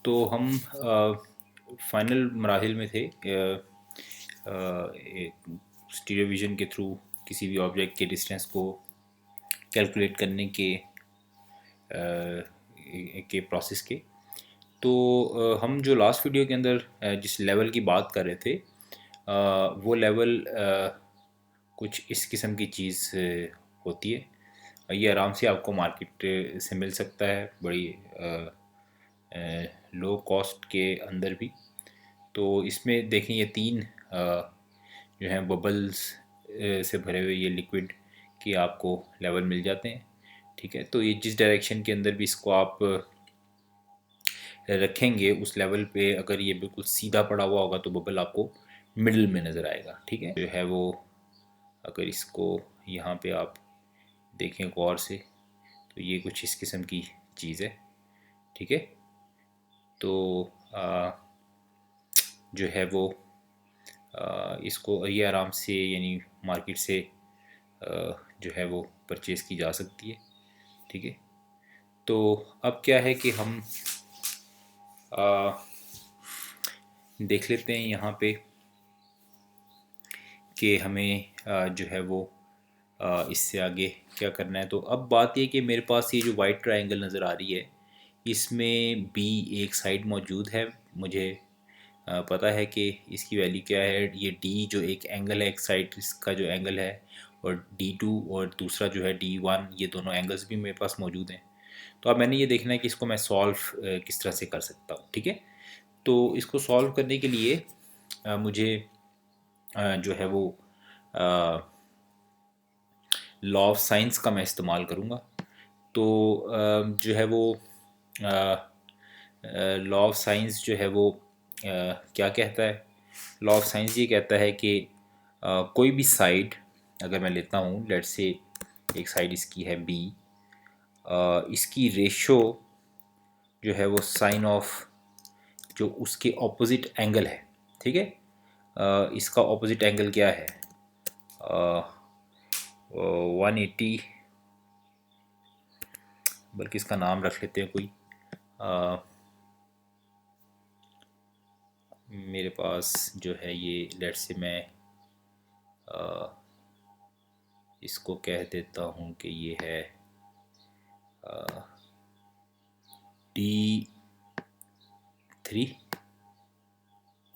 तो हम फाइनल मराहिल में थे स्टीरियो विज़न के थ्रू किसी भी ऑब्जेक्ट के डिस्टेंस को कैलकुलेट करने के प्रोसेस के। तो हम जो लास्ट वीडियो के अंदर जिस लेवल की बात कर रहे थे वो लेवल कुछ इस किस्म की चीज़ होती है। ये आराम से आपको मार्केट से मिल सकता है, बड़ी लो कॉस्ट के अंदर भी। तो इसमें देखें ये तीन जो हैं बबल्स से भरे हुए ये लिक्विड के आपको लेवल मिल जाते हैं। ठीक है, तो ये जिस डायरेक्शन के अंदर भी इसको आप रखेंगे उस लेवल पे अगर ये बिल्कुल सीधा पड़ा हुआ होगा तो बबल आपको मिडल में नज़र आएगा। ठीक है, जो है वो अगर इसको यहाँ पे आप देखें गौर से तो ये कुछ इस किस्म की चीज़ है। ठीक है, तो जो है वो इसको ये आराम से यानी मार्केट से जो है वो परचेज़ की जा सकती है। ठीक है, तो अब क्या है कि हम देख लेते हैं यहाँ पे कि हमें जो है वो इससे आगे क्या करना है। तो अब बात ये कि मेरे पास ये जो वाइट ट्रायंगल नज़र आ रही है इसमें बी एक साइड मौजूद है। मुझे पता है कि इसकी वैल्यू क्या है। ये डी जो एक एंगल है, एक साइड इसका जो एंगल है, और D2 और दूसरा जो है D1, ये दोनों एंगल्स भी मेरे पास मौजूद हैं। तो अब मैंने ये देखना है कि इसको मैं सॉल्व किस तरह से कर सकता हूँ। ठीक है, तो इसको सॉल्व करने के लिए मुझे जो है वो लॉ ऑफ साइंस का मैं इस्तेमाल करूँगा। तो जो है वो लॉ ऑफ साइंस जो है वो क्या कहता है। लॉ ऑफ साइंस ये कहता है कि कोई भी साइड अगर मैं लेता हूँ, लेट्स से एक साइड इसकी है बी, इसकी रेशो जो है वो साइन ऑफ जो उसके ऑपोजिट एंगल है। ठीक है, इसका ऑपोजिट एंगल क्या है, 180, बल्कि इसका नाम रख लेते हैं कोई। मेरे पास जो है ये लेट्स से मैं इसको कह देता हूँ कि ये है D3,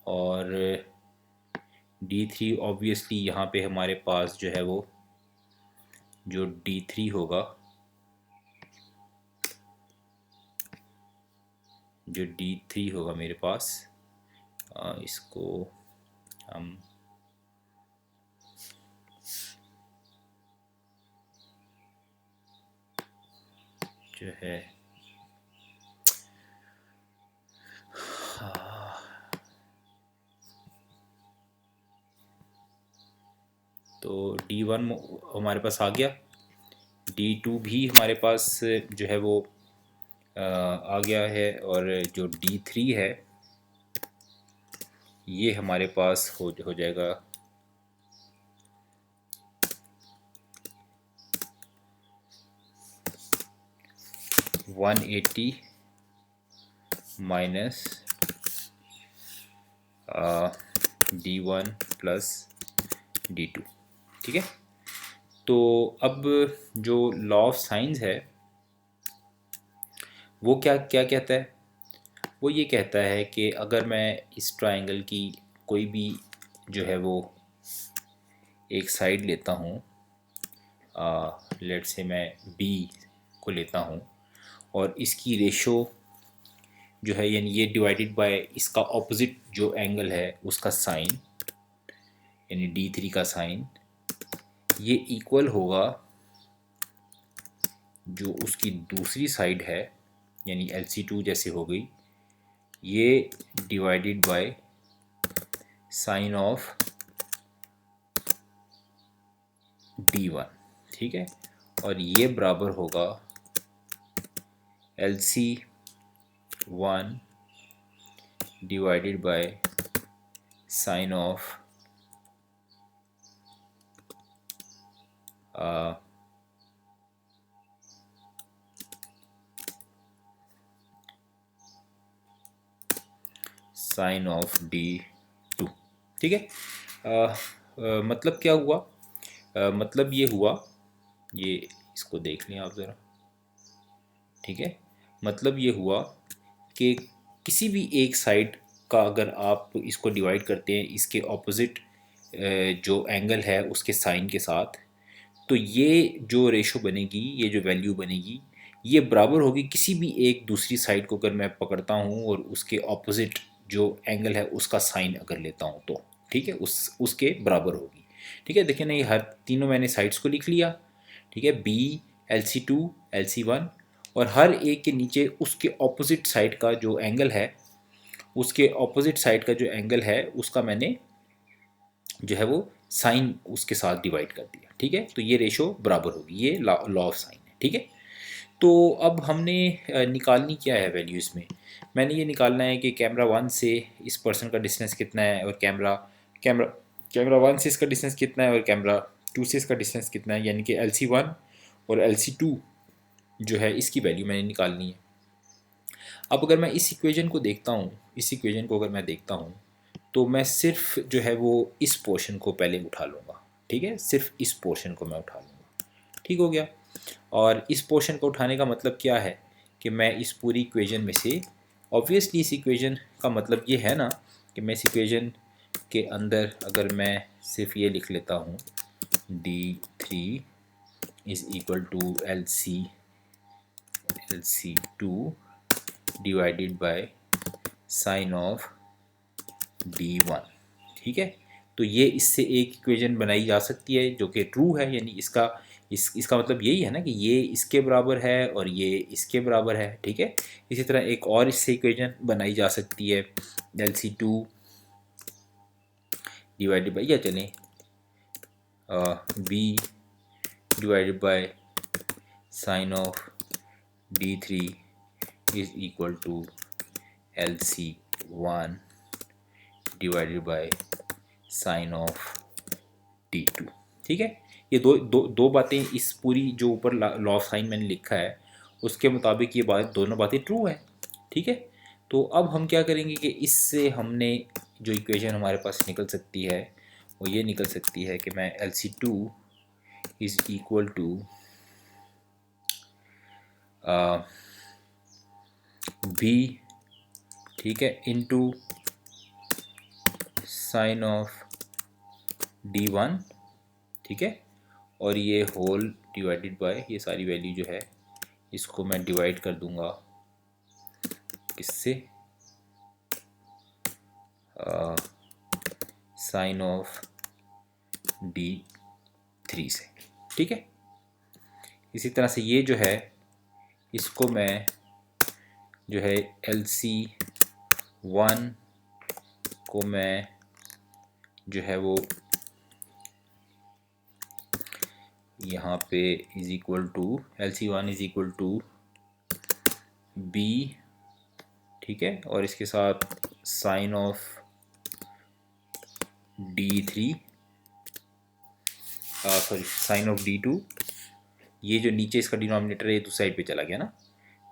और D3 ऑब्वियसली यहाँ पे हमारे पास जो है वो जो D3 होगा, जो D3 होगा मेरे पास, इसको हम जो है तो D1 हमारे पास आ गया, D2 भी हमारे पास जो है वो आ गया है, और जो D3 है ये हमारे पास हो जाएगा 180 माइनस D1 प्लस D2। ठीक है, तो अब जो लॉ ऑफ साइंस है वो क्या क्या कहता है। वो ये कहता है कि अगर मैं इस ट्रायंगल की कोई भी जो है वो एक साइड लेता हूँ, लेट से मैं B को लेता हूँ, और इसकी रेशो जो है यानी ये डिवाइडेड बाय इसका ऑपोजिट जो एंगल है उसका साइन, यानी D3 का साइन, ये इक्वल होगा जो उसकी दूसरी साइड है यानी LC2 जैसे हो गई, ये divided by sine of D1। ठीक है, और ये बराबर होगा LC1 divided by sine of sine of D2। ठीक है। मतलब क्या हुआ, मतलब ये हुआ, ये इसको देख लें आप ज़रा। ठीक है, मतलब ये हुआ कि किसी भी एक साइड का अगर आप इसको डिवाइड करते हैं इसके ऑपोजिट जो एंगल है उसके साइन के साथ, तो ये जो रेशो बनेगी, ये जो वैल्यू बनेगी, ये बराबर होगी किसी भी एक दूसरी साइड को अगर मैं पकड़ता हूँ और उसके ऑपोजिट जो एंगल है उसका साइन अगर लेता हूँ तो। ठीक है, उसके बराबर होगी। ठीक है, देखिए ना, ये हर तीनों मैंने साइड्स को लिख लिया। ठीक है, B, LC2, LC1, और हर एक के नीचे उसके ऑपोजिट साइड का जो एंगल है, उसके ऑपोजिट साइड का जो एंगल है उसका मैंने जो है वो साइन उसके साथ डिवाइड कर दिया। ठीक है, तो ये रेशो बराबर होगी, ये लॉ ऑफ साइन है। ठीक है, तो अब हमने निकालनी क्या है वैल्यू इसमें, मैंने ये निकालना है कि कैमरा 1 से इस पर्सन का डिस्टेंस कितना है, और कैमरा कैमरा कैमरा 1 से इसका डिस्टेंस कितना है, और कैमरा 2 से इसका डिस्टेंस कितना है, यानी कि LC1 और LC2 जो है इसकी वैल्यू मैंने निकालनी है। अब अगर मैं इस इक्वेशन को देखता हूँ, इस इक्वेशन को अगर मैं देखता हूँ, तो मैं सिर्फ जो है वो इस पोर्शन को पहले उठा लूँगा। ठीक है, सिर्फ इस पोर्शन को मैं उठा लूँगा। ठीक हो गया। और इस पोर्शन को उठाने का मतलब क्या है कि मैं इस पूरी इक्वेशन में से, ऑब्वियसली इस इक्वेशन का मतलब ये है ना कि मैं इस इक्वेशन के अंदर अगर मैं सिर्फ ये लिख लेता हूँ D3 is equal to LC2 divided by sine of D1। ठीक है, तो ये इससे एक इक्वेशन बनाई जा सकती है जो कि ट्रू है, यानी इसका मतलब यही है ना कि ये इसके बराबर है और ये इसके बराबर है। ठीक है, इसी तरह एक और इससे इक्वेशन बनाई जा सकती है LC2 डिवाइडेड बाई, या चलें B divided by sine of D3 is equal to LC1 divided by sine of D2। ठीक है, ये दो बातें, इस पूरी जो ऊपर लॉ ऑफ साइन मैंने लिखा है उसके मुताबिक ये दोनों बातें ट्रू है। ठीक है, तो अब हम क्या करेंगे कि इससे हमने जो इक्वेशन हमारे पास निकल सकती है वो ये निकल सकती है कि मैं LC2 is equal to B, ठीक है, इनटू साइन ऑफ D1। ठीक है, और ये होल डिवाइडेड बाय, ये सारी वैल्यू जो है इसको मैं डिवाइड कर दूंगा किससे, साइन ऑफ D3 से। ठीक है, इसी तरह से ये जो है इसको मैं जो है LC1 को मैं जो है वो यहाँ पे is equal to LC1 is equal to B। ठीक है, और इसके साथ sine of D3, sorry sine of D2, ये जो नीचे इसका डिनोमिनेटर है ये दूसरी साइड पे चला गया ना,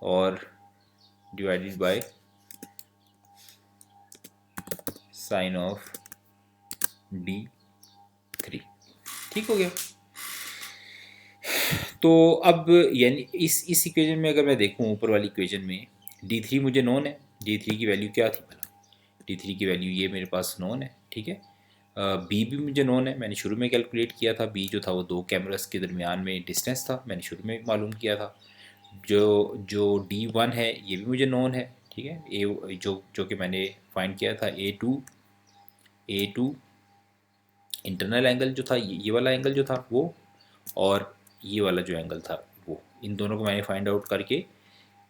और divided by sine of D3। ठीक हो गया। तो अब यानी इस इक्वेशन में अगर मैं देखूं, ऊपर वाली इक्वेशन में D3 मुझे नोन है। D3 की वैल्यू क्या थी भला, D3 की वैल्यू ये मेरे पास नोन है। ठीक है, B भी मुझे नोन है, मैंने शुरू में कैलकुलेट किया था। B जो था वो दो कैमरास के दरमियान में डिस्टेंस था, मैंने शुरू में मालूम किया था। जो D1 है ये भी मुझे नोन है। ठीक है, ए जो कि मैंने फाइंड किया था A2 इंटरनल एंगल जो था, ये वाला एंगल जो था वो, और ये वाला जो एंगल था वो, इन दोनों को मैंने फाइंड आउट करके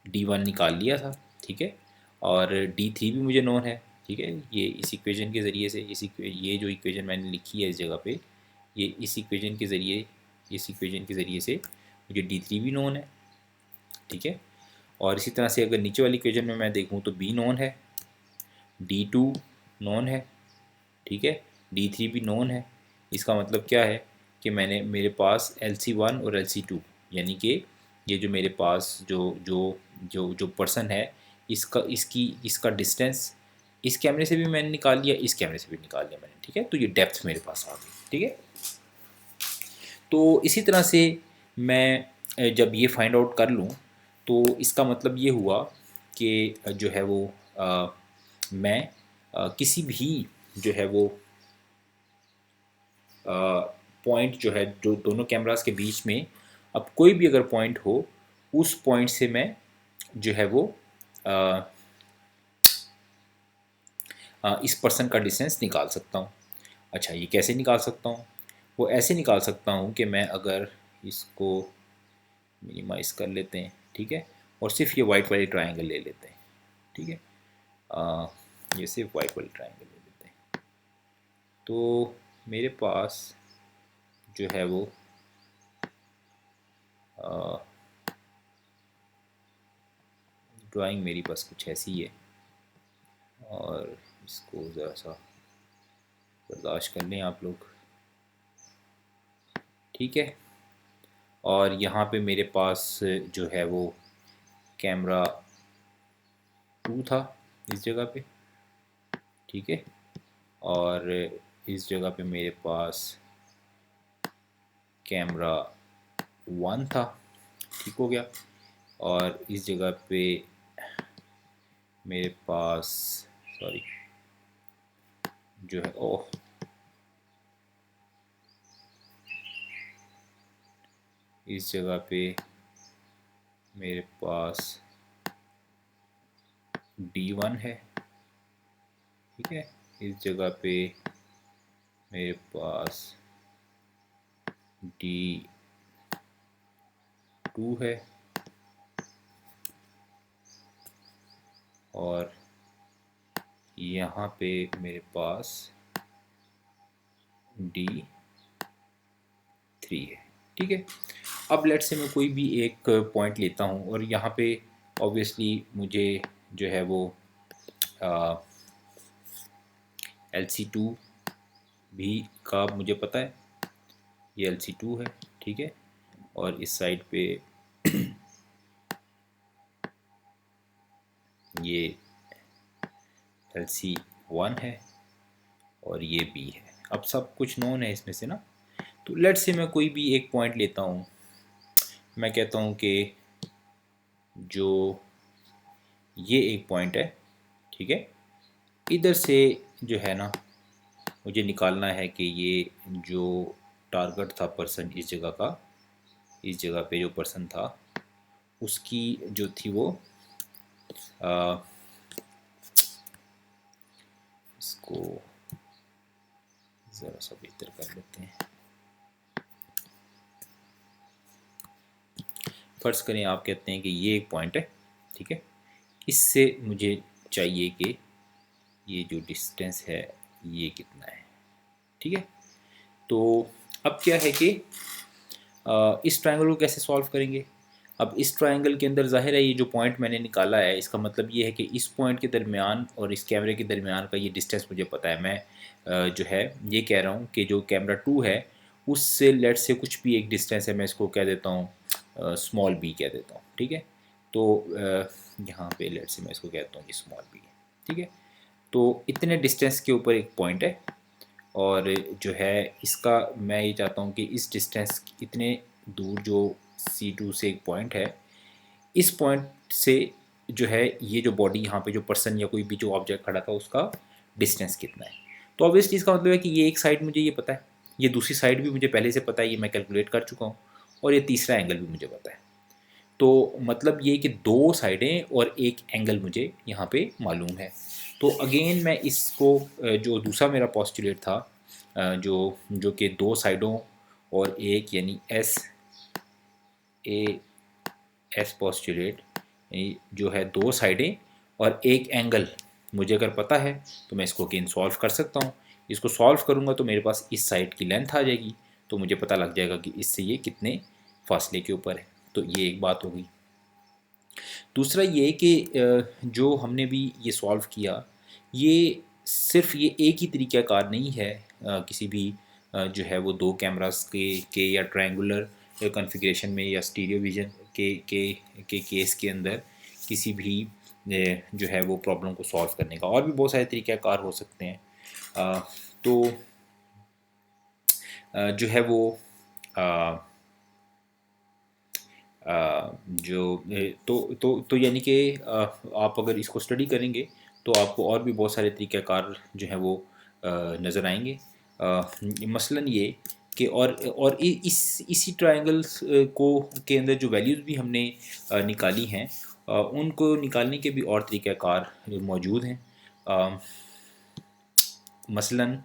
D1 निकाल लिया था। ठीक है, और D3 भी मुझे नोन है। ठीक है, ये इस इक्वेशन के ज़रिए से, ये जो इक्वेशन मैंने लिखी है इस जगह पे, ये इस इक्वेशन के ज़रिए से मुझे D3 भी नोन है। ठीक है, और इसी तरह से अगर नीचे वाली इक्वेशन में मैं देखूँ तो B नोन है, D2 नोन है। ठीक है, D3 भी नोन है। इसका मतलब क्या है कि मेरे पास LC1 और LC2, यानी कि ये जो मेरे पास जो जो जो जो पर्सन है, इसका डिस्टेंस इस कैमरे से भी मैंने निकाल लिया, इस कैमरे से भी निकाल लिया मैंने, ठीक है। तो ये डेप्थ मेरे पास आ गई, ठीक है। तो इसी तरह से मैं जब ये फाइंड आउट कर लूँ तो इसका मतलब ये हुआ कि जो है वो मैं किसी भी जो है वो पॉइंट जो है, जो दोनों कैमरास के बीच में अब कोई भी अगर पॉइंट हो, उस पॉइंट से मैं जो है वो आ, इस पर्सन का डिस्टेंस निकाल सकता हूँ। अच्छा, ये कैसे निकाल सकता हूँ? वो ऐसे निकाल सकता हूँ कि मैं अगर इसको मिनिमाइज़ कर लेते हैं, ठीक है, और सिर्फ ये वाइट वाली ट्रायंगल ले लेते हैं, ठीक है। ये सिर्फ वाइट वाली ट्रायंगल ले लेते हैं, तो मेरे पास जो है वो ड्राइंग मेरी पास कुछ ऐसी है, और इसको ज़रा सा बर्दाश्त कर लें आप लोग, ठीक है। और यहाँ पे मेरे पास जो है वो कैमरा 2 था इस जगह पे, ठीक है, और इस जगह पे मेरे पास कैमरा 1 था, ठीक हो गया। और इस जगह पे मेरे पास, सॉरी, जो है ओह, इस जगह पे मेरे पास D1 है, ठीक है। इस जगह पे मेरे पास D2 है, और यहाँ पे मेरे पास D3 है, ठीक है। अब लेट्स से मैं कोई भी एक पॉइंट लेता हूँ, और यहाँ पे ऑब्वियसली मुझे जो है वो LC2 भी का मुझे पता है, ये LC2 है, ठीक है। और इस साइड पे ये LC1 है, और ये B है। अब सब कुछ नोन है इसमें से ना। तो लेट्स से मैं कोई भी एक पॉइंट लेता हूँ, मैं कहता हूँ कि जो ये एक पॉइंट है, ठीक है, इधर से जो है ना मुझे निकालना है कि ये जो टारगेट था पर्सन इस जगह का, इस जगह पे जो पर्सन था उसकी जो थी वो इसको ज़रा सा बेहतर कर लेते हैं। फ़र्ज़ करें आप कहते हैं कि ये एक पॉइंट है, ठीक है, इससे मुझे चाहिए कि ये जो डिस्टेंस है ये कितना है, ठीक है। तो अब क्या है कि इस ट्रायंगल को कैसे सॉल्व करेंगे? अब इस ट्रायंगल के अंदर ज़ाहिर है ये जो पॉइंट मैंने निकाला है, इसका मतलब ये है कि इस पॉइंट के दरमियान और इस कैमरे के दरमियान का ये डिस्टेंस मुझे पता है। मैं जो है ये कह रहा हूँ कि जो कैमरा 2 है उससे लेट से कुछ भी एक डिस्टेंस है, मैं इसको कह देता हूँ स्मॉल b कह देता हूँ, ठीक है। तो यहाँ पे लेट से मैं इसको कहता हूँ कि स्मॉल b, ठीक है। तो इतने डिस्टेंस के ऊपर एक पॉइंट है, और जो है इसका मैं ये चाहता हूँ कि इस डिस्टेंस इतने दूर जो C2 से एक पॉइंट है, इस पॉइंट से जो है ये जो बॉडी यहाँ पे जो पर्सन या कोई भी जो ऑब्जेक्ट खड़ा था उसका डिस्टेंस कितना है। तो ऑब्वियसली इसका मतलब है कि ये एक साइड मुझे ये पता है, ये दूसरी साइड भी मुझे पहले से पता है, ये मैं कैलकुलेट कर चुका हूँ, और ये तीसरा एंगल भी मुझे पता है। तो मतलब ये कि दो साइडें और एक एंगल मुझे यहाँ पे मालूम है। तो अगेन मैं इसको जो दूसरा मेरा पोस्टुलेट था, जो कि दो साइडों और एक यानी एस पोस्टुलेट जो है दो साइडें और एक एंगल मुझे अगर पता है तो मैं इसको अगेन सॉल्व कर सकता हूँ। इसको सॉल्व करूँगा तो मेरे पास इस साइड की लेंथ आ जाएगी, तो मुझे पता लग जाएगा कि इससे ये कितने फासले के ऊपर है। तो ये एक बात हो गई। दूसरा ये कि जो हमने भी ये सॉल्व किया, ये सिर्फ ये एक ही तरीक़ाकार नहीं है किसी भी जो है वो दो कैमरास के या ट्रायंगुलर कॉन्फ़िगरेशन में या स्टीरियो विज़न के केस के अंदर किसी भी ये जो है वो प्रॉब्लम को सॉल्व करने का। और भी बहुत सारे तरीक़ाकार हो सकते हैं। तो जो है वो आ, जो तो यानी कि आप अगर इसको स्टडी करेंगे तो आपको और भी बहुत सारे तरीक़ाकार जो हैं वो नज़र आएंगे। मसलन ये कि और इसी ट्रायंगल्स को के अंदर जो वैल्यूज़ भी हमने निकाली हैं, उनको निकालने के भी और तरीक़ाकार मौजूद हैं। मसलन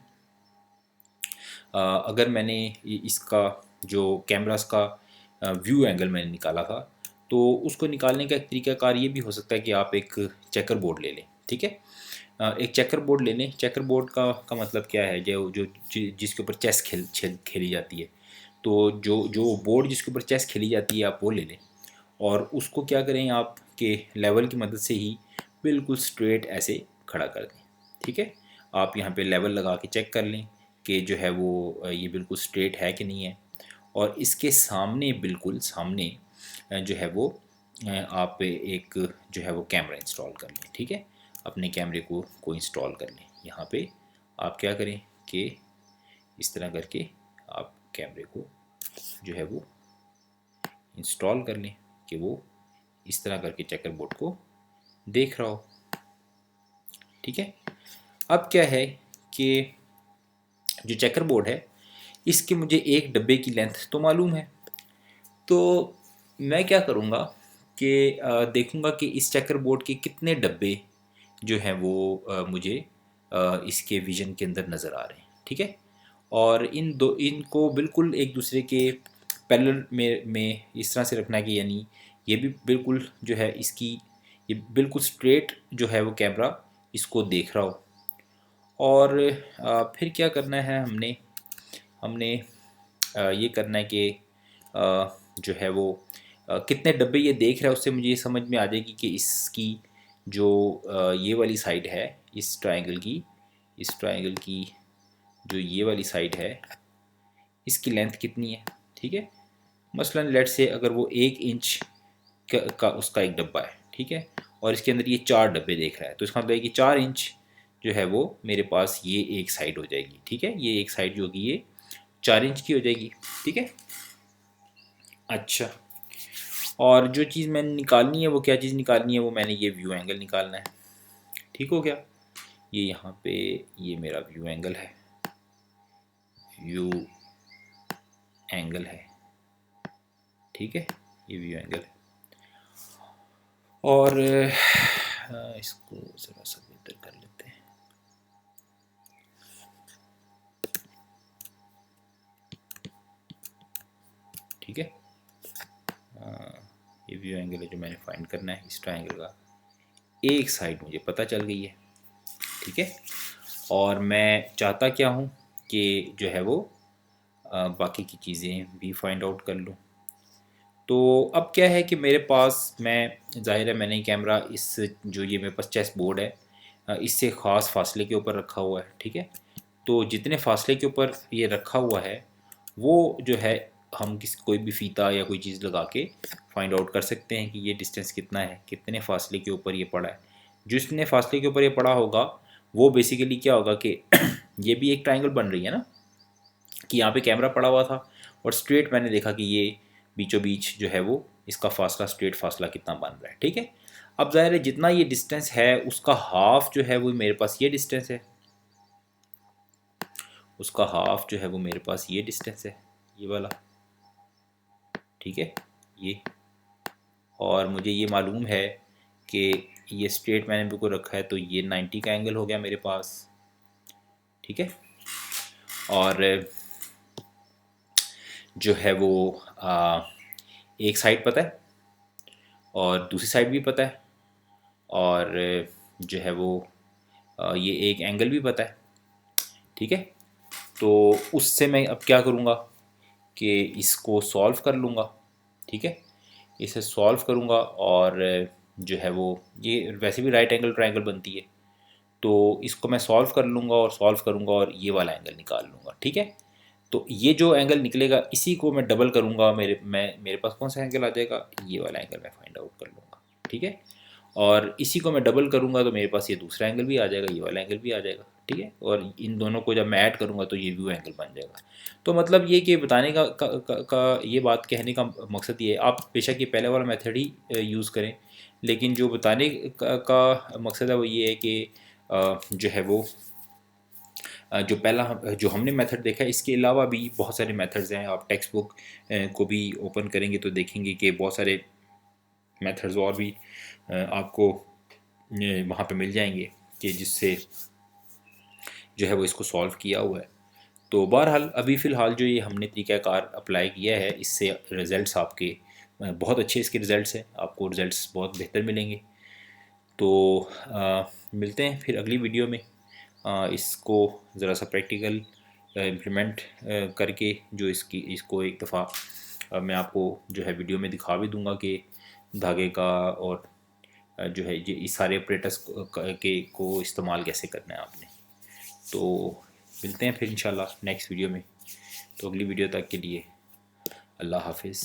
अगर मैंने इसका जो कैमरास का व्यू एंगल मैंने निकाला था, तो उसको निकालने का एक तरीक़ाकार ये भी हो सकता है कि आप एक चेकर बोर्ड ले लें। ठीक है, एक चेकर बोर्ड ले लें। चेकर बोर्ड का मतलब क्या है, जो जो जिसके ऊपर चेस खेली जाती है। तो जो जो बोर्ड जिसके ऊपर चेस खेली जाती है आप वो ले लें, और उसको क्या करें, आप के लेवल की मदद से ही बिल्कुल स्ट्रेट ऐसे खड़ा कर दें। ठीक है, आप यहाँ पे लेवल लगा के चेक कर लें कि जो है वो ये बिल्कुल स्ट्रेट है कि नहीं है। और इसके सामने, बिल्कुल सामने जो है वो आप एक जो है वो कैमरा इंस्टॉल कर लें। ठीक है, अपने कैमरे को इंस्टॉल कर लें। यहाँ पे आप क्या करें कि इस तरह करके आप कैमरे को जो है वो इंस्टॉल कर लें कि वो इस तरह करके चेकर बोर्ड को देख रहा हो। ठीक है, अब क्या है कि जो चेकर बोर्ड है इसके मुझे एक डब्बे की लेंथ तो मालूम है। तो मैं क्या करूँगा कि देखूँगा कि इस चेकर बोर्ड के कितने डब्बे जो हैं वो मुझे इसके विज़न के अंदर नज़र आ रहे हैं। ठीक है, और इनको बिल्कुल एक दूसरे के पैरेलल में इस तरह से रखना है कि यानी ये भी बिल्कुल जो है इसकी, ये बिल्कुल स्ट्रेट जो है वो कैमरा इसको देख रहा हो। और फिर क्या करना है, हमने हमने ये करना है कि जो है वो कितने डब्बे ये देख रहा है, उससे मुझे ये समझ में आ जाएगी कि इसकी जो ये वाली साइड है इस ट्रायंगल की जो ये वाली साइड है इसकी लेंथ कितनी है। ठीक है, मसलन लेट से अगर वो 1 इंच का उसका एक डब्बा है। ठीक है, और इसके अंदर ये 4 डब्बे देख रहा है, तो इसका मतलब है कि 4 इंच जो है वो मेरे पास ये एक साइड हो जाएगी। ठीक है, ये एक साइड जो होगी ये 4 इंच की हो जाएगी। ठीक है, अच्छा, और जो चीज़ मैंने निकालनी है वो क्या चीज़ निकालनी है, वो मैंने ये व्यू एंगल निकालना है। ठीक हो गया, ये यहाँ पे ये मेरा व्यू एंगल है, व्यू एंगल है। ठीक है, ये व्यू एंगल है। और इसको ज़रा सा बेहतर कर लेते हैं। ठीक है, ये व्यू एंगल है जो मैंने फाइंड करना है। इस ट्रायंगल का एक साइड मुझे पता चल गई है। ठीक है, और मैं चाहता क्या हूँ कि जो है वो बाकी की चीज़ें भी फाइंड आउट कर लूँ। तो अब क्या है कि मेरे पास, मैं ज़ाहिर है मैंने कैमरा इस जो ये मेरे पास चेस बोर्ड है इससे ख़ास फासले के ऊपर रखा हुआ है। ठीक है, तो जितने फासले के ऊपर ये रखा हुआ है वो जो है हम कोई भी फीता या कोई चीज़ लगा के फाइंड आउट कर सकते हैं कि ये डिस्टेंस कितना है, कितने फासले के ऊपर ये पड़ा है। जितने फासले के ऊपर ये पड़ा होगा वो बेसिकली क्या होगा कि ये भी एक ट्रायंगल बन रही है ना, कि यहाँ पे कैमरा पड़ा हुआ था और स्ट्रेट मैंने देखा कि ये बीचों बीच जो है वो इसका फासला, स्ट्रेट फासला कितना बन रहा है। ठीक है, अब ज़ाहिर है जितना ये डिस्टेंस है उसका हाफ जो है वो मेरे पास ये डिस्टेंस है, उसका हाफ जो है वो मेरे पास ये डिस्टेंस है, ये वाला। ठीक है, ये, और मुझे ये मालूम है कि ये स्ट्रेट मैंने बिल्कुल रखा है तो ये 90 का एंगल हो गया मेरे पास। ठीक है, और जो है वो एक साइड पता है और दूसरी साइड भी पता है, और जो है वो ये एक एंगल भी पता है। ठीक है, तो उससे मैं अब क्या करूँगा कि इसको सॉल्व कर लूँगा। ठीक है, इसे सॉल्व करूँगा और जो है वो ये वैसे भी राइट एंगल ट्रायंगल बनती है, तो इसको मैं सॉल्व कर लूँगा और सॉल्व करूँगा और ये वाला एंगल निकाल लूँगा। ठीक है, तो ये जो एंगल निकलेगा इसी को मैं डबल करूँगा, मेरे पास कौन सा एंगल आ जाएगा, ये वाला एंगल मैं फाइंड आउट कर लूँगा। ठीक है, और इसी को मैं डबल करूँगा तो मेरे पास ये दूसरा एंगल भी आ जाएगा, ये वाला एंगल भी आ जाएगा, ठीक है। और इन दोनों को जब मैं ऐड करूँगा तो ये व्यू एंगल बन जाएगा। तो मतलब ये कि बताने का ये बात कहने का मकसद ये है, आप बेशक ये पहले वाला मेथड ही यूज़ करें, लेकिन जो बताने का मकसद है वो ये है कि जो है वो जो पहला जो हमने मेथड देखा है, इसके अलावा भी बहुत सारे मेथड्स हैं। आप टेक्स्ट बुक को भी ओपन करेंगे तो देखेंगे कि बहुत सारे मेथड्स और भी आपको वहाँ पे मिल जाएंगे कि जिससे जो है वो इसको सॉल्व किया हुआ है। तो बहरहाल अभी फ़िलहाल जो ये हमने तरीक़ाकार अप्लाई किया है, इससे रिज़ल्ट्स आपके बहुत अच्छे इसके रिज़ल्ट्स हैं, आपको रिज़ल्ट्स बहुत बेहतर मिलेंगे। तो मिलते हैं फिर अगली वीडियो में। इसको ज़रा सा प्रैक्टिकल इम्प्लीमेंट करके जो इसको एक दफ़ा मैं आपको जो है वीडियो में दिखा भी दूंगा कि धागे का और जो है ये इस सारे ऑपरेटर्स को इस्तेमाल कैसे करना है आपने। तो मिलते हैं फिर इंशाल्लाह नेक्स्ट वीडियो में। तो अगली वीडियो तक के लिए अल्लाह हाफिज़।